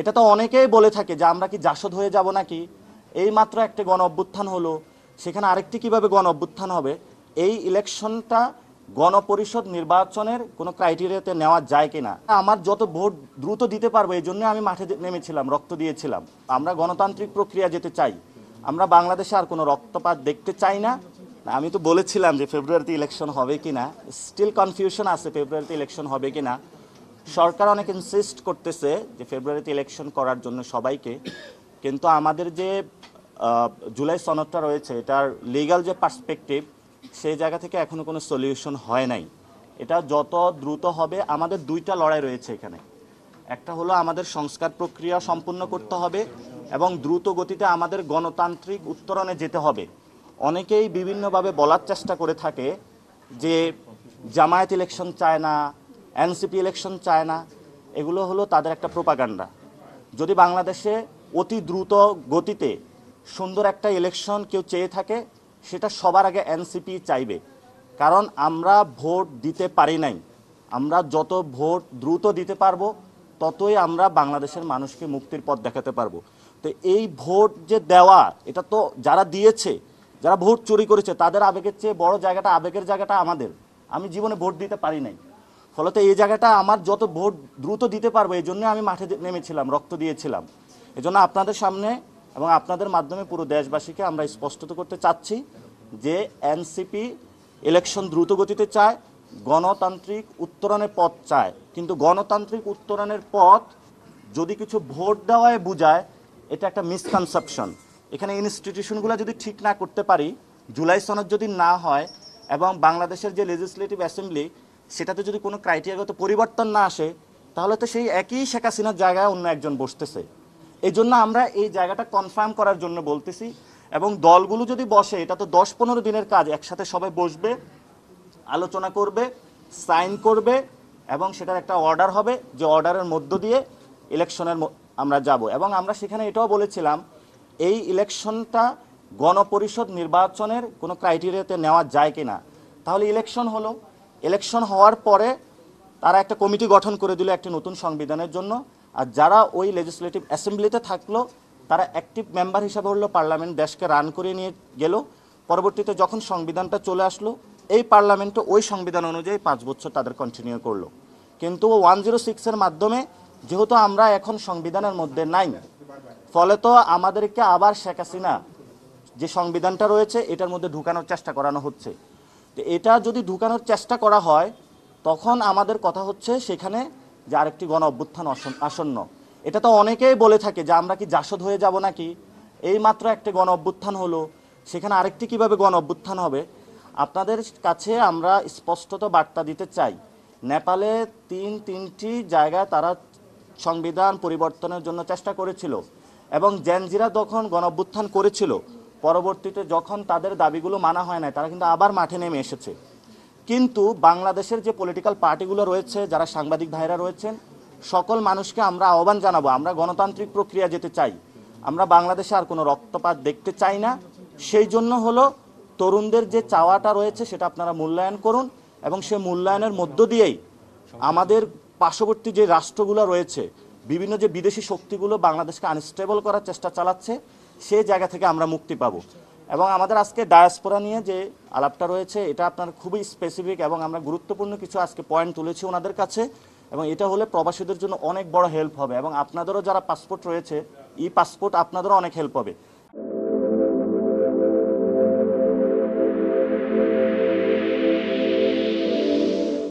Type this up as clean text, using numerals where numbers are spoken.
এটা তো অনেকেই বলে থাকে যে আমরা কি জাসদ হয়ে যাব নাকি, এই মাত্র একটা গণ অভ্যুত্থান হলো, সেখানে আরেকটি কিভাবে গণ অভ্যুত্থান হবে। এই ইলেকশনটা গণপরিষদ নির্বাচনের কোনো ক্রাইটেরিয়াতে নেওয়া যায় কিনা, আমার যত ভোট দ্রুত দিতে পারবো এই জন্য আমি মাঠে নেমেছিলাম, রক্ত দিয়েছিলাম। আমরা গণতান্ত্রিক প্রক্রিয়া যেতে চাই, আমরা বাংলাদেশে আর কোনো রক্তপাত দেখতে চাই না। আমি তো বলেছিলাম যে ফেব্রুয়ারিতে ইলেকশন হবে কিনা, স্টিল কনফিউশন আছে ফেব্রুয়ারিতে ইলেকশন হবে কিনা। সরকার অনেক ইনসিস্ট করতেছে যে ফেব্রুয়ারিতে ইলেকশন করার জন্য সবাইকে, কিন্তু আমাদের যে জুলাই সনদটা রয়েছে এটার লিগ্যাল যে পার্সপেক্টিভ, সেই জায়গা থেকে এখনো কোনো সলিউশন হয় নাই। এটা যত দ্রুত হবে, আমাদের দুইটা লড়াই রয়েছে এখানে। একটা হলো আমাদের সংস্কার প্রক্রিয়া সম্পূর্ণ করতে হবে এবং দ্রুত গতিতে আমাদের গণতান্ত্রিক উত্তরণে যেতে হবে। অনেকেই বিভিন্নভাবে বলার চেষ্টা করে থাকে যে জামায়াত ইলেকশন চায় না, এনসিপি ইলেকশন চায় না, এগুলো হলো তাদের একটা প্রোপাগান্ডা। যদি বাংলাদেশে অতি দ্রুত গতিতে সুন্দর একটা ইলেকশন কেউ চেয়ে থাকে, সেটা সবার আগে এনসিপি চাইবে, কারণ আমরা ভোট দিতে পারি নাই। আমরা যত ভোট দ্রুত দিতে পারবো ততই আমরা বাংলাদেশের মানুষকে মুক্তির পথ দেখাতে পারবো। তো এই ভোট যে দেওয়া, এটা তো যারা দিয়েছে, যারা ভোট চুরি করেছে তাদের আবেগের চেয়ে বড় জায়গাটা, আবেগের জায়গাটা আমাদের। আমি জীবনে ভোট দিতে পারি নাই, ফলত এই জায়গাটা আমার যত ভোট দ্রুত দিতে পারবো এই জন্য আমি মাঠে নেমেছিলাম, রক্ত দিয়েছিলাম। এজন্য আপনাদের সামনে এবং আপনাদের মাধ্যমে পুরো দেশবাসীকে আমরা স্পষ্ট করতে চাচ্ছি যে এনসিপি ইলেকশন দ্রুত গতিতে চায়, গণতান্ত্রিক উত্তরণের পথ চায়। কিন্তু গণতান্ত্রিক উত্তরণের পথ যদি কিছু ভোট দেওয়ায় বোঝায়, এটা একটা মিসকনসেপশন। এখানে ইনস্টিটিউশনগুলো যদি ঠিক না করতে পারি, জুলাই সনদ যদি না হয় এবং বাংলাদেশের যে লেজিসলেটিভ অ্যাসেম্বলি সেটাতে যদি কোনো ক্রাইটেরিয়াগত পরিবর্তন না আসে, তাহলে তো সেই একই শেখ হাসিনার জায়গায় অন্য একজন বসতেছে। এই জন্য আমরা এই জায়গাটা কনফার্ম করার জন্য বলতেছি। এবং দলগুলো যদি বসে, এটা তো 10-15 দিনের কাজ, একসাথে সবাই বসবে, আলোচনা করবে, সাইন করবে এবং সেটার একটা অর্ডার হবে, যে অর্ডারের মধ্য দিয়ে ইলেকশনের আমরা যাব। এবং আমরা সেখানে এটাও বলেছিলাম এই ইলেকশনটা গণপরিষদ নির্বাচনের কোনো ক্রাইটেরিয়াতে নেওয়া যায় কিনা। তাহলে ইলেকশন হলো, ইলেকশন হওয়ার পরে তারা একটা কমিটি গঠন করে দিল একটা নতুন সংবিধানের জন্য, আর যারা ওই লেজিসলেটিভ অ্যাসেম্বলিতে থাকলো তারা অ্যাক্টিভ মেম্বার হিসাবে হলো, পার্লামেন্ট দেশকে রান করে নিয়ে গেল। পরবর্তীতে যখন সংবিধানটা চলে আসলো, এই পার্লামেন্টও ওই সংবিধান অনুযায়ী 5 বছর তাদের কন্টিনিউ করলো। কিন্তু 106-এর মাধ্যমে যেহেতু আমরা এখন সংবিধানের মধ্যে নাই, ফলে তো আমাদেরকে আবার শেখ হাসিনা যে সংবিধানটা রয়েছে এটার মধ্যে ঢুকানোর চেষ্টা করানো হচ্ছে। তো এটা যদি ঢুকানোর চেষ্টা করা হয়, তখন আমাদের কথা হচ্ছে সেখানে যে আরেকটি গণ অভ্যুত্থান আসন্ন। এটা তো অনেকেই বলে থাকে যে আমরা কি জাসদ হয়ে যাব নাকি, এই মাত্র একটা গণ অভ্যুত্থান হলো, সেখানে আরেকটি কিভাবে গণ অভ্যুত্থান হবে। আপনাদের কাছে আমরা স্পষ্টত বার্তা দিতে চাই, নেপালে তিনটি জায়গায় তারা সংবিধান পরিবর্তনের জন্য চেষ্টা করেছিল এবং জেনজিরা যখন গণ অভ্যুত্থান করেছিল, পরবর্তীতে যখন তাদের দাবিগুলো মানা হয় না, তারা কিন্তু আবার মাঠে নেমে এসেছে। কিন্তু বাংলাদেশের যে পলিটিক্যাল পার্টিগুলো রয়েছে, যারা সাংবাদিক ভাইরা রয়েছেন, সকল মানুষকে আমরা আহ্বান জানাবো, আমরা গণতান্ত্রিক প্রক্রিয়া যেতে চাই, আমরা বাংলাদেশে আর কোনো রক্তপাত দেখতে চাই না। সেই জন্য হলো তরুণদের যে চাওয়াটা রয়েছে সেটা আপনারা মূল্যায়ন করুন এবং সে মূল্যায়নের মধ্য দিয়েই আমাদের পার্শ্ববর্তী যে রাষ্ট্রগুলো রয়েছে, বিভিন্ন যে বিদেশি শক্তিগুলো বাংলাদেশকে আনস্টেবল করার চেষ্টা চালাচ্ছে, সেই জায়গা থেকে আমরা মুক্তি পাবো। এবং আমাদের আজকে ডায়াসপোরা নিয়ে যে আলাপটা রয়েছে এটা আপনার খুবই স্পেসিফিক এবং আমরা গুরুত্বপূর্ণ কিছু আজকে পয়েন্ট তুলেছি ওনাদের কাছে, এবং এটা হলে প্রবাসীদের জন্য অনেক বড় হেল্প হবে এবং আপনাদেরও যারা পাসপোর্ট রয়েছে, ই পাসপোর্ট আপনাদেরও অনেক হেল্প হবে।